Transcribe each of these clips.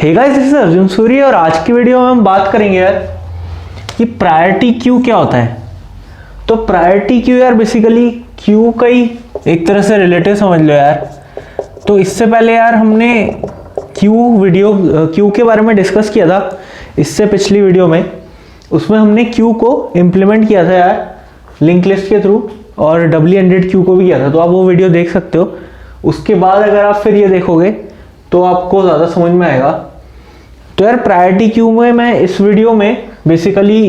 Hey guys, this is Arjun Suri और आज की वीडियो में हम बात करेंगे यार कि प्रायोरिटी क्यू क्या होता है। तो प्रायोरिटी क्यू यार बेसिकली क्यू का ही एक तरह से रिलेटिव समझ लो यार। तो इससे पहले यार हमने क्यू के बारे में डिस्कस किया था इससे पिछली वीडियो में। उसमें हमने क्यू को इम्प्लीमेंट किया था यार लिंक लिस्ट के थ्रू और डब्ल्यू क्यू को भी किया था, तो आप वो वीडियो देख सकते हो। उसके बाद अगर आप फिर ये देखोगे तो आपको ज़्यादा समझ में आएगा। तो यार प्रायोरिटी क्यू में मैं इस वीडियो में बेसिकली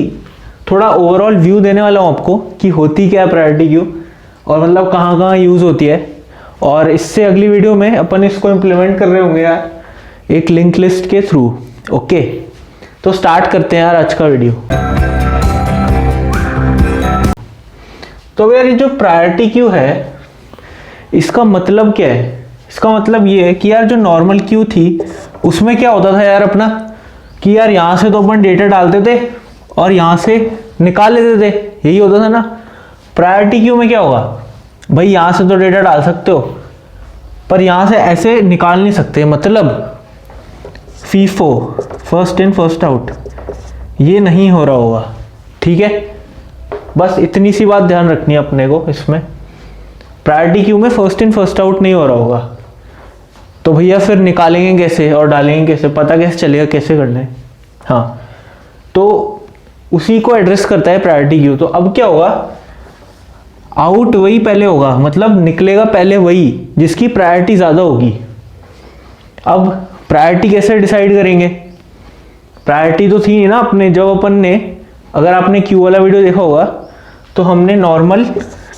थोड़ा ओवरऑल व्यू देने वाला हूँ आपको कि होती क्या है प्रायोरिटी क्यू और मतलब कहाँ कहाँ यूज़ होती है। और इससे अगली वीडियो में अपन इसको इम्प्लीमेंट कर रहे होंगे यार एक लिंक लिस्ट के थ्रू। ओके, तो स्टार्ट करते हैं यार आज का वीडियो। तो यार ये जो प्रायोरिटी क्यू है इसका मतलब क्या है? इसका मतलब ये है कि यार जो नॉर्मल क्यू थी उसमें क्या होता था यार अपना कि यार यहाँ से तो अपन डेटा डालते थे और यहाँ से निकाल लेते थे, यही होता था ना। प्रायोरिटी क्यू में क्या होगा भाई, यहाँ से तो डेटा डाल सकते हो पर यहाँ से ऐसे निकाल नहीं सकते, मतलब FIFO first in first out ये नहीं हो रहा होगा। ठीक है, बस इतनी सी बात ध्यान रखनी है अपने को। इसमें प्रायोरिटी क्यू में फर्स्ट इन फर्स्ट आउट नहीं हो रहा होगा, तो भैया फिर निकालेंगे कैसे और डालेंगे कैसे, पता कैसे चलेगा कैसे करना है। हाँ, तो उसी को एड्रेस करता है प्रायोरिटी क्यू। तो अब क्या होगा, आउट वही पहले होगा, मतलब निकलेगा पहले वही जिसकी प्रायोरिटी ज़्यादा होगी। अब प्रायोरिटी कैसे डिसाइड करेंगे? प्रायोरिटी तो थी ना अपने, जब अपन ने, अगर आपने क्यू वाला वीडियो देखा होगा तो हमने नॉर्मल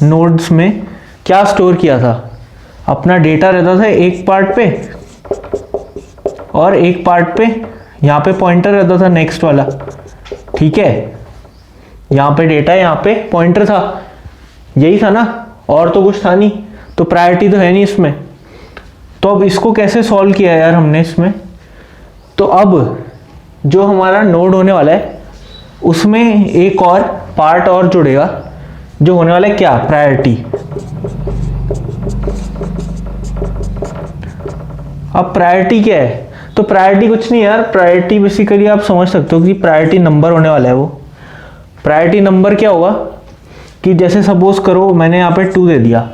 नोड्स में क्या स्टोर किया था, अपना डेटा रहता था एक पार्ट पे और एक पार्ट पे यहाँ पे पॉइंटर रहता था नेक्स्ट वाला। ठीक है, यहाँ पे डेटा, यहाँ पे पॉइंटर था, यही था ना, और तो कुछ था नहीं। तो प्रायोरिटी तो है नहीं इसमें। तो अब इसको कैसे सॉल्व किया यार हमने इसमें? तो अब जो हमारा नोड होने वाला है उसमें एक और पार्ट और जुड़ेगा जो होने वाला है क्या, प्रायोरिटी। अब प्रायोरिटी क्या है? तो प्रायोरिटी कुछ नहीं यार, प्रायोरिटी बेसिकली आप समझ सकते हो कि प्रायोरिटी नंबर होने वाला है। वो प्रायोरिटी नंबर क्या होगा कि जैसे सपोज करो मैंने यहाँ पे 2 दे दिया,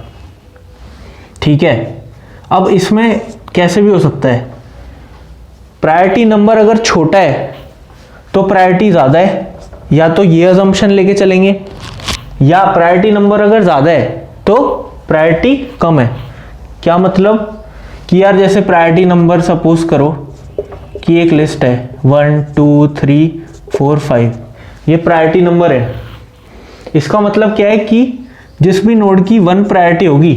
ठीक है। अब इसमें कैसे भी हो सकता है, प्रायोरिटी नंबर अगर छोटा है तो प्रायोरिटी ज़्यादा है, या तो ये अजम्पशन लेके चलेंगे, या प्रायोरिटी नंबर अगर ज़्यादा है तो प्रायोरिटी कम है। क्या मतलब कि यार जैसे प्रायोरिटी नंबर सपोज करो कि एक लिस्ट है 1 2 3 4 5, ये प्रायोरिटी नंबर है। इसका मतलब क्या है कि जिस भी नोड की 1 प्रायोरिटी होगी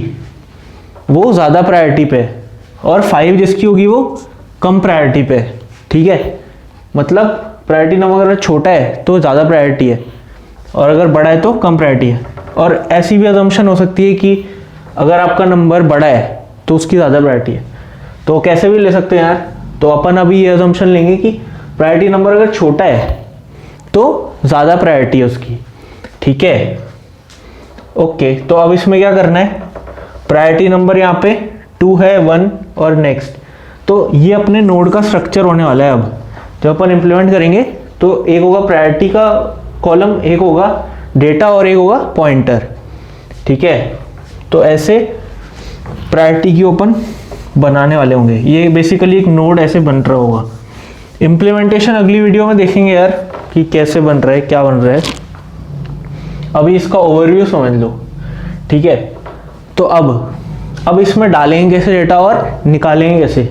वो ज़्यादा प्रायोरिटी पे है और 5 जिसकी होगी वो कम प्रायोरिटी पे है। ठीक है, मतलब प्रायोरिटी नंबर अगर छोटा है तो ज़्यादा प्रायोरिटी है और अगर बड़ा है तो कम प्रायोरिटी है। और ऐसी भी अजम्पशन हो सकती है कि अगर आपका नंबर बड़ा है तो उसकी ज़्यादा प्रायोरिटी है। तो कैसे भी ले सकते हैं यार। तो अपन अभी ये अजम्पशन लेंगे कि प्रायोरिटी नंबर अगर छोटा है तो ज़्यादा प्रायोरिटी है उसकी। ठीक है, ओके। तो अब इसमें क्या करना है, प्रायोरिटी नंबर यहाँ पे 2 है, 1 और नेक्स्ट। तो ये अपने नोड का स्ट्रक्चर होने वाला है। अब जब अपन इम्प्लीमेंट करेंगे तो एक होगा प्रायोरिटी का कॉलम, एक होगा डेटा और एक होगा पॉइंटर। ठीक है, तो ऐसे प्रायोरिटी की ओपन बनाने वाले होंगे। ये बेसिकली एक नोड ऐसे बन रहा होगा। इम्प्लीमेंटेशन अगली वीडियो में देखेंगे यार कि कैसे बन रहा है, क्या बन रहा है। अभी इसका ओवरव्यू समझ लो। ठीक है, तो अब इसमें डालेंगे कैसे डेटा और निकालेंगे कैसे।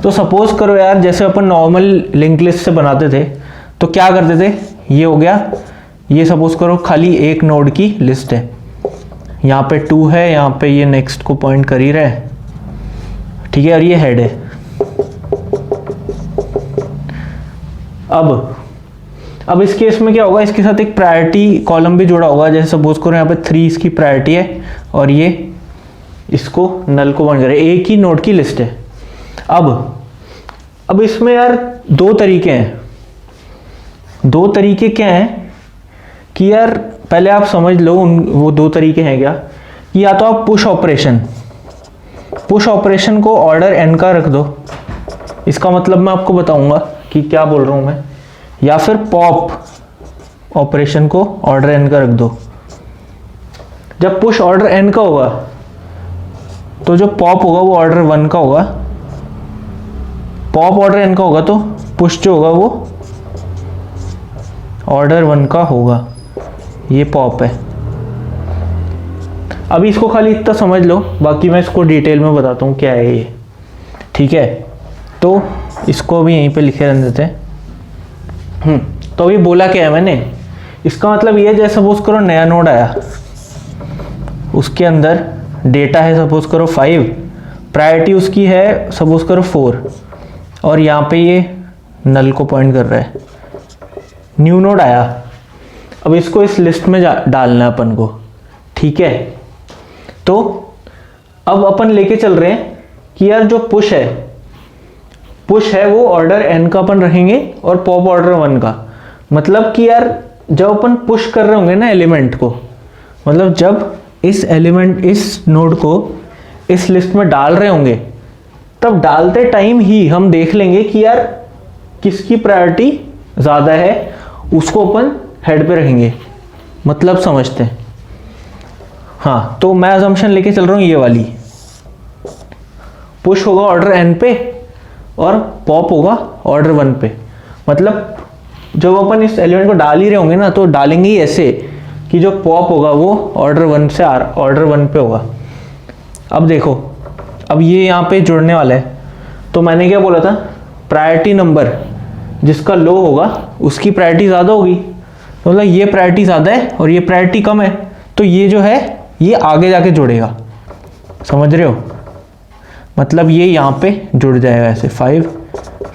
तो सपोज करो यार जैसे अपन नॉर्मल लिंक लिस्ट से बनाते थे तो क्या करते थे, ये हो गया, ये सपोज करो खाली एक नोड की लिस्ट है, यहाँ पे 2 है, यहाँ पे ये नेक्स्ट को पॉइंट कर ही रहा है। ठीक है, और ये हेड है। अब इस केस में क्या होगा, इसके साथ एक प्रायोरिटी कॉलम भी जुड़ा होगा। जैसे सपोज करो यहाँ पे 3 इसकी प्रायोरिटी है और ये इसको नल को पॉइंट करे, एक ही नोड की लिस्ट है। अब इसमें यार 2 तरीके हैं। 2 तरीके क्या हैं कि यार पहले आप समझ लो वो 2 तरीके हैं क्या, कि या तो आप पुश ऑपरेशन को ऑर्डर n का रख दो, इसका मतलब मैं आपको बताऊंगा कि क्या बोल रहा हूं मैं। या फिर पॉप ऑपरेशन को ऑर्डर एन का रख दो। जब पुश ऑर्डर एन का होगा तो जो पॉप होगा वो ऑर्डर 1 का होगा। पॉप ऑर्डर एन का होगा तो पुश जो होगा वो ऑर्डर 1 का होगा। ये पॉप है। अभी इसको खाली इतना समझ लो, बाकी मैं इसको डिटेल में बताता हूँ क्या है ये। ठीक है, तो इसको भी यहीं पे लिखे रहने देते हैं। तो अभी बोला क्या है मैंने, इसका मतलब ये जैसे सपोज करो नया नोड आया, उसके अंदर डेटा है सपोज करो 5, प्रायोरिटी उसकी है सपोज करो 4, और यहाँ पे ये नल को पॉइंट कर रहा है। न्यू नोड आया, अब इसको इस लिस्ट में डालना है अपन को। ठीक है, तो अब अपन लेके चल रहे हैं कि यार जो पुश है वो ऑर्डर एन का अपन रखेंगे और पॉप ऑर्डर 1 का। मतलब कि यार जब अपन पुश कर रहे होंगे ना एलिमेंट को, मतलब जब इस नोड को इस लिस्ट में डाल रहे होंगे, तब डालते टाइम ही हम देख लेंगे कि यार किसकी प्रायोरिटी ज़्यादा है, उसको अपन हेड पे रखेंगे। मतलब समझते हैं। हाँ, तो मैं अजम्पशन लेके चल रहा हूँ ये वाली, पुश होगा ऑर्डर एन पे और पॉप होगा ऑर्डर 1 पे। मतलब जब अपन इस एलिमेंट को डाल ही रहे होंगे ना, तो डालेंगे ही ऐसे कि जो पॉप होगा वो ऑर्डर 1 से ऑर्डर 1 पे होगा। अब देखो, अब ये यहाँ पे जुड़ने वाला है, तो मैंने क्या बोला था, प्रायोरिटी नंबर जिसका लो होगा उसकी प्रायोरिटी ज़्यादा होगी। तो मतलब ये प्रायोरिटी ज़्यादा है और ये प्रायोरिटी कम है, तो ये जो है ये आगे जाके जुड़ेगा। समझ रहे हो? मतलब ये यहाँ पे जुड़ जाएगा ऐसे 5,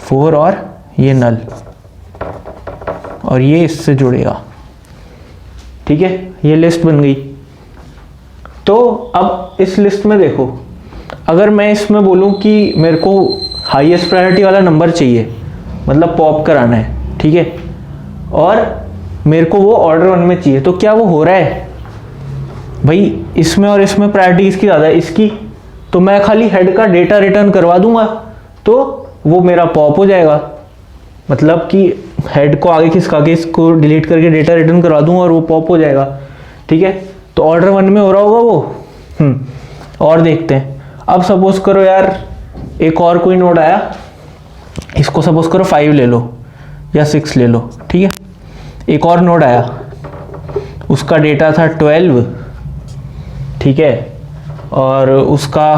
4 और ये नल, और ये इससे जुड़ेगा। ठीक है, ये लिस्ट बन गई। तो अब इस लिस्ट में देखो, अगर मैं इसमें बोलूँ कि मेरे को हाईएस्ट प्रायोरिटी वाला नंबर चाहिए, मतलब पॉप कराना है, ठीक है, और मेरे को वो ऑर्डर 1 में चाहिए, तो क्या वो हो रहा है? भाई इसमें और इसमें प्रायोरिटी इसकी ज़्यादा है, इसकी, तो मैं खाली हेड का डेटा रिटर्न करवा दूंगा तो वो मेरा पॉप हो जाएगा। मतलब कि हेड को आगे खिसका के इसको डिलीट करके डेटा रिटर्न करवा दूंगा और वो पॉप हो जाएगा। ठीक है, तो ऑर्डर 1 में हो रहा होगा वो। और देखते हैं, अब सपोज करो यार एक और कोई नोड आया, इसको सपोज करो 5 ले लो या 6 ले लो। ठीक है, एक और नोड आया, उसका डेटा था 12, ठीक है, और उसका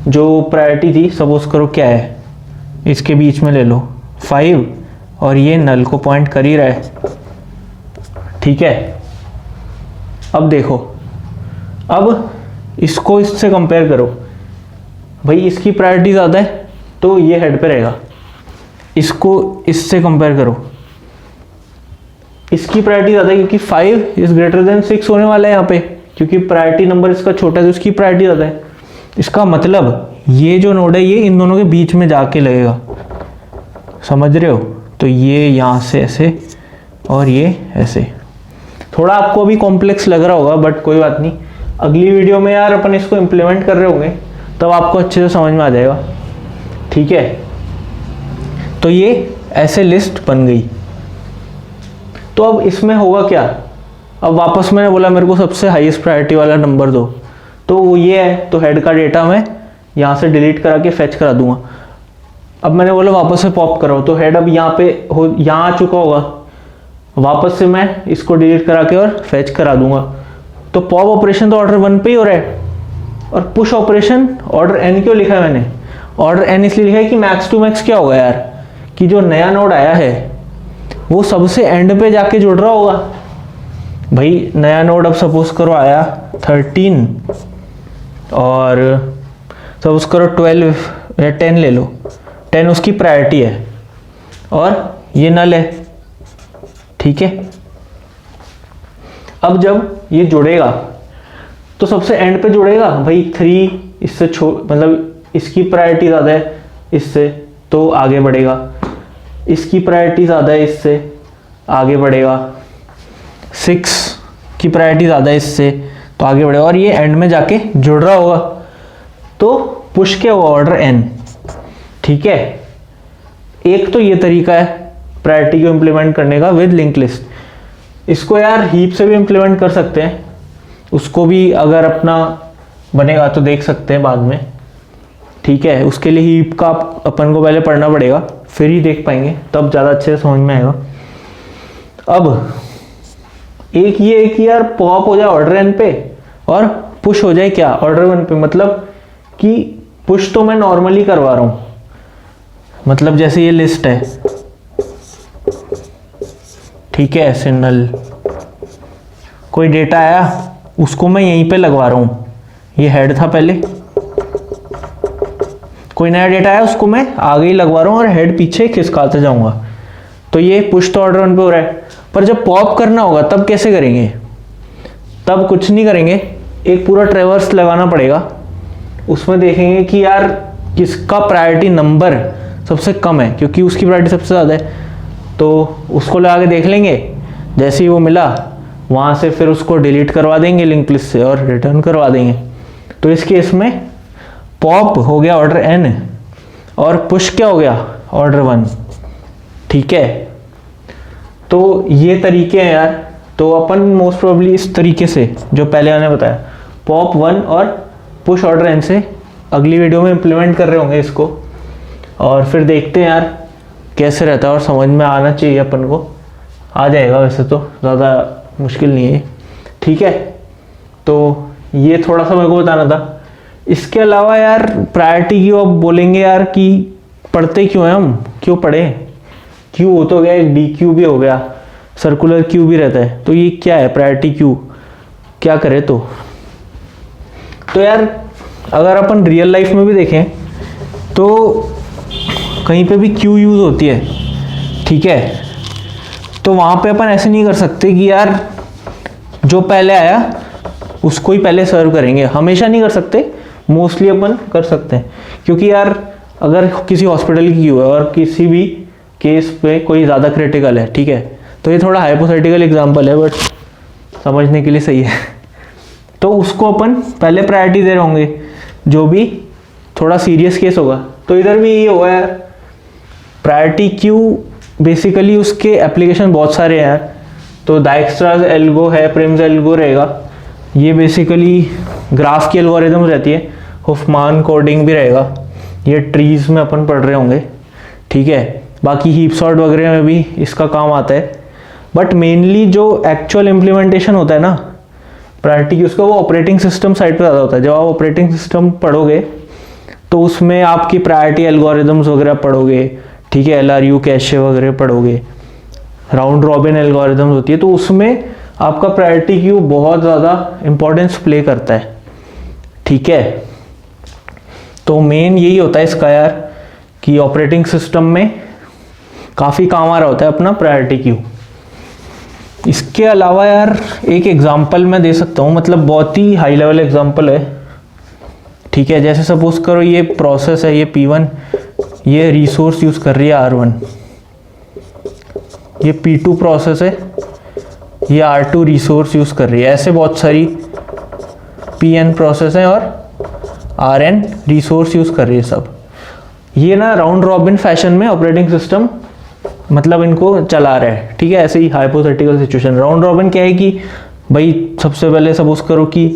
जो प्रायोरिटी थी सपोज करो क्या है, इसके बीच में ले लो 5, और ये नल को पॉइंट कर ही रहा है। ठीक है, अब देखो, अब इसको इससे कंपेयर करो, भाई इसकी प्रायोरिटी ज़्यादा है तो ये हेड पे रहेगा। इसको इससे कंपेयर करो, इसकी प्रायोरिटी ज़्यादा है क्योंकि 5 इज ग्रेटर देन 6 होने वाला है यहाँ पे, क्योंकि प्रायोरिटी नंबर इसका छोटा है तो इसकी प्रायोरिटी ज़्यादा है। इसका मतलब ये जो नोड है ये इन दोनों के बीच में जाके लगेगा। समझ रहे हो? तो ये यहाँ से ऐसे और ये ऐसे। थोड़ा आपको अभी कॉम्प्लेक्स लग रहा होगा, बट कोई बात नहीं, अगली वीडियो में यार अपन इसको इम्प्लीमेंट कर रहे होंगे तब आपको अच्छे से समझ में आ जाएगा। ठीक है, तो ये ऐसे लिस्ट बन गई। तो अब इसमें होगा क्या, अब वापस मैंने बोला मेरे को सबसे हाईएस्ट प्रायोरिटी वाला नंबर दो, तो वो ये है, तो हेड का डेटा मैं यहाँ से डिलीट करा के फेच करा दूंगा। अब मैंने बोला वापस से पॉप करो, तो हेड अब यहाँ पे यहाँ आ चुका होगा, वापस से मैं इसको डिलीट करा के और फेच करा दूंगा। तो पॉप ऑपरेशन तो ऑर्डर 1 पे ही हो रहा है, और पुश ऑपरेशन ऑर्डर एन क्यों लिखा है मैंने? ऑर्डर एन इसलिए लिखा है कि मैक्स टू मैक्स क्या होगा यार, कि जो नया नोड आया है वो सबसे एंड पे जाके जुड़ रहा होगा। भाई नया नोड अब सपोज करो आया 13 और सपोज करो 12 या 10 ले लो, 10 उसकी प्रायोरिटी है और ये नल है। ठीक है, अब जब ये जुड़ेगा तो सबसे एंड पे जुड़ेगा। भाई 3 इससे मतलब इसकी प्रायोरिटी ज़्यादा है इससे, तो आगे बढ़ेगा। इसकी प्रायोरिटी ज़्यादा है इससे, आगे बढ़ेगा। 6 की प्रायोरिटी ज़्यादा है इससे, तो आगे बढ़ेगा, और ये एंड में जाके जुड़ रहा होगा। तो पुश क्या हुआ, ऑर्डर एन। ठीक है, एक तो ये तरीका है प्रायोरिटी को इम्प्लीमेंट करने का विद लिंक लिस्ट। इसको यार हीप से भी इम्प्लीमेंट कर सकते हैं, उसको भी अगर अपना बनेगा तो देख सकते हैं बाद में। ठीक है, उसके लिए हीप का अपन को पहले पढ़ना पड़ेगा, फिर ही देख पाएंगे, तब ज़्यादा अच्छे से समझ में आएगा। अब एक ये है कि यार पॉप हो जाए ऑर्डर एन पे और पुश हो जाए क्या ऑर्डर वन पे। मतलब कि पुश तो मैं नॉर्मली करवा रहा हूँ, मतलब जैसे ये लिस्ट है, ठीक है, ऐसे नल कोई डेटा आया उसको मैं यहीं पे लगवा रहा हूँ, ये हेड था पहले, कोई नया डेटा आया उसको मैं आगे ही लगवा रहा हूँ और हेड पीछे खिसकाते जाऊंगा। तो ये पुश तो ऑर्डर वन पे हो रहा है। पर जब पॉप करना होगा तब कैसे करेंगे? तब कुछ नहीं करेंगे, एक पूरा ट्रेवर्स लगाना पड़ेगा, उसमें देखेंगे कि यार किसका प्रायोरिटी नंबर सबसे कम है, क्योंकि उसकी प्रायोरिटी सबसे ज़्यादा है, तो उसको लगा के देख लेंगे। जैसे ही वो मिला वहाँ से फिर उसको डिलीट करवा देंगे लिंक लिस्ट से और रिटर्न करवा देंगे। तो इस केस में पॉप हो गया ऑर्डर एन और पुश क्या हो गया ऑर्डर वन। ठीक है, तो ये तरीके हैं यार। तो अपन मोस्ट प्रोबेबली इस तरीके से जो पहले मैंने बताया पॉप वन और पुश ऑर्डर एन से अगली वीडियो में इम्प्लीमेंट कर रहे होंगे इसको, और फिर देखते हैं यार कैसे रहता है। और समझ में आना चाहिए अपन को, आ जाएगा वैसे तो, ज़्यादा मुश्किल नहीं है। ठीक है, तो ये थोड़ा सा मेरे को बताना था। इसके अलावा यार प्रायोरिटी की अब बोलेंगे यार कि पढ़ते क्यों हैं हम, क्यों पढ़े, क्यू हो तो गया, एक डी क्यू भी हो गया, सर्कुलर क्यू भी रहता है, तो ये क्या है प्रायोरिटी क्यू, क्या करे? तो यार अगर अपन रियल लाइफ में भी देखें तो कहीं पे भी क्यू यूज़ होती है, ठीक है, तो वहाँ पे अपन ऐसे नहीं कर सकते कि यार जो पहले आया उसको ही पहले सर्व करेंगे, हमेशा नहीं कर सकते, मोस्टली अपन कर सकते हैं। क्योंकि यार अगर किसी हॉस्पिटल की क्यू है और किसी भी केस पे कोई ज़्यादा क्रिटिकल है, ठीक है, तो ये थोड़ा हाइपोथेटिकल एग्जांपल है बट समझने के लिए सही है, तो उसको अपन पहले प्रायोरिटी दे रहे होंगे जो भी थोड़ा सीरियस केस होगा। तो इधर भी ये होगा यार, प्रायोरिटी क्यू बेसिकली उसके एप्लीकेशन बहुत सारे हैं यार। तो डाइक्स्ट्राज एल्गो है, प्रिम्स एल्गो रहेगा, ये बेसिकली ग्राफ की एल्गोरिदम रहती है, हुफमान कोडिंग भी रहेगा, ये ट्रीज में अपन पढ़ रहे होंगे। ठीक है, बाकी हीप सॉर्ट वगैरह में भी इसका काम आता है, बट मेनली जो एक्चुअल इम्प्लीमेंटेशन होता है ना प्रायोरिटी की, उसका वो ऑपरेटिंग सिस्टम साइड पे ज़्यादा होता है। जब आप ऑपरेटिंग सिस्टम पढ़ोगे तो उसमें आपकी प्रायोरिटी एल्गोरिदम्स वगैरह पढ़ोगे, ठीक है, LRU कैशे वगैरह पढ़ोगे, राउंड रॉबिन एल्गोरिदम्स होती है, तो उसमें आपका प्रायोरिटी क्यू बहुत ज़्यादा इंपॉर्टेंस प्ले करता है। ठीक है, तो मेन यही होता है इसका यार कि ऑपरेटिंग सिस्टम में काफ़ी काम आ रहा होता है अपना प्रायोरिटी क्यू। इसके अलावा यार एक एग्जांपल मैं दे सकता हूँ, मतलब बहुत ही हाई लेवल एग्जांपल है। ठीक है, जैसे सपोज करो ये प्रोसेस है, ये P1, ये रिसोर्स यूज़ कर रही है R1, ये P2 प्रोसेस है, ये R2 रिसोर्स यूज़ कर रही है। ऐसे बहुत सारी Pn प्रोसेस हैं और Rn रिसोर्स यूज़ कर रही है सब। ये ना राउंड रॉबिन फैशन में ऑपरेटिंग सिस्टम मतलब इनको चला रहा है। ठीक है, ऐसे ही हाइपोथेटिकल सिचुएशन। राउंड रॉबिन क्या है कि भाई सबसे पहले सपोज करो कि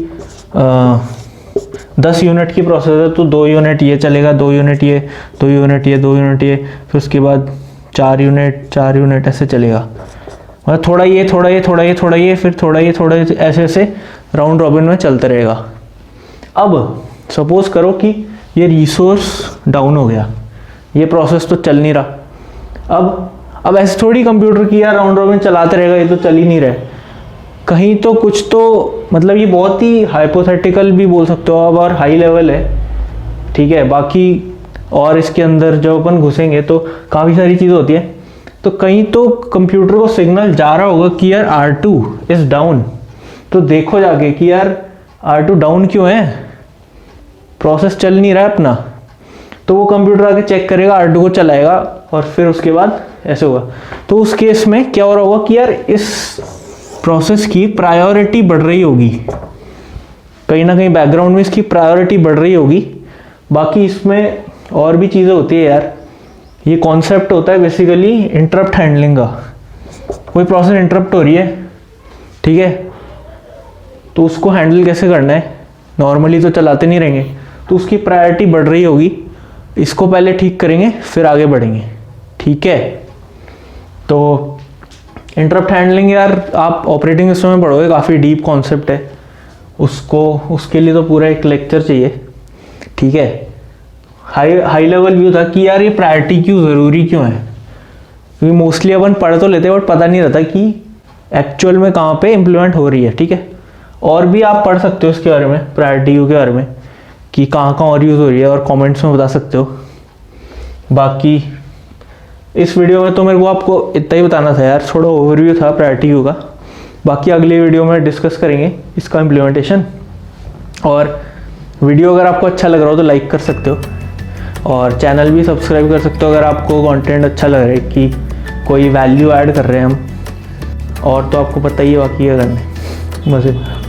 10 यूनिट की प्रोसेस है, तो 2 यूनिट ये चलेगा, 2 यूनिट ये, 2 यूनिट ये, 2 यूनिट ये, फिर उसके बाद 4 यूनिट ऐसे चलेगा। मतलब थोड़ा ये, थोड़ा ये, थोड़ा ये, थोड़ा ये, फिर थोड़ा ये, थोड़ा ये, ऐसे ऐसे राउंड रॉबिन में चलता रहेगा। अब सपोज करो कि ये रिसोर्स डाउन हो गया, ये प्रोसेस तो चल नहीं रहा। अब ऐसे थोड़ी कंप्यूटर की यार राउंड रॉबिन चलाते रहेगा, ये तो चल ही नहीं रहा है, कहीं तो कुछ तो, मतलब ये बहुत ही हाइपोथेटिकल भी बोल सकते हो आप और हाई लेवल है। ठीक है, बाकी और इसके अंदर जब अपन घुसेंगे तो काफ़ी सारी चीज़ होती है। तो कहीं तो कंप्यूटर को सिग्नल जा रहा होगा कि यार R2 इज़ डाउन, तो देखो जाके कि यार R2 डाउन क्यों है, प्रोसेस चल नहीं रहा है अपना। तो वो कंप्यूटर आके चेक करेगा, R2 को चलाएगा और फिर उसके बाद ऐसे होगा। तो उस केस में क्या हो रहा होगा कि यार इस प्रोसेस की प्रायोरिटी बढ़ रही होगी, कहीं ना कहीं बैकग्राउंड में इसकी प्रायोरिटी बढ़ रही होगी। बाकी इसमें और भी चीज़ें होती है यार। ये कॉन्सेप्ट होता है बेसिकली इंटरप्ट हैंडलिंग का। कोई प्रोसेस इंटरप्ट हो रही है, ठीक है, तो उसको हैंडल कैसे करना है। नॉर्मली तो चलाते नहीं रहेंगे, तो उसकी प्रायोरिटी बढ़ रही होगी, इसको पहले ठीक करेंगे फिर आगे बढ़ेंगे, ठीक है। तो इंटरप्ट हैंडलिंग यार आप ऑपरेटिंग सिस्टम में पढ़ोगे, काफ़ी डीप कॉन्सेप्ट है, उसके लिए तो पूरा एक लेक्चर चाहिए, ठीक है। हाई लेवल व्यू था कि यार ये प्रायोरिटी क्यों ज़रूरी क्यों है, क्योंकि मोस्टली अपन पढ़ तो लेते हैं बट पता नहीं रहता कि एक्चुअल में कहाँ पे इम्प्लीमेंट हो रही है, ठीक है। और भी आप पढ़ सकते हो इसके बारे में, प्रायोरिटी क्यू के बारे में कि कहाँ कहाँ और यूज़ हो रही है, और कमेंट्स में बता सकते हो। बाकी इस वीडियो में तो मेरे को आपको इतना ही बताना था यार, थोड़ा ओवरव्यू था प्रायोरिटी क्यू का। बाकी अगली वीडियो में डिस्कस करेंगे इसका इम्प्लीमेंटेशन। और वीडियो अगर आपको अच्छा लग रहा हो तो लाइक कर सकते हो, और चैनल भी सब्सक्राइब कर सकते हो अगर आपको कंटेंट अच्छा लग रहा है कि कोई वैल्यू ऐड कर रहे हैं हम। और तो आपको पता ही है बाकी क्या करना है, मज़े।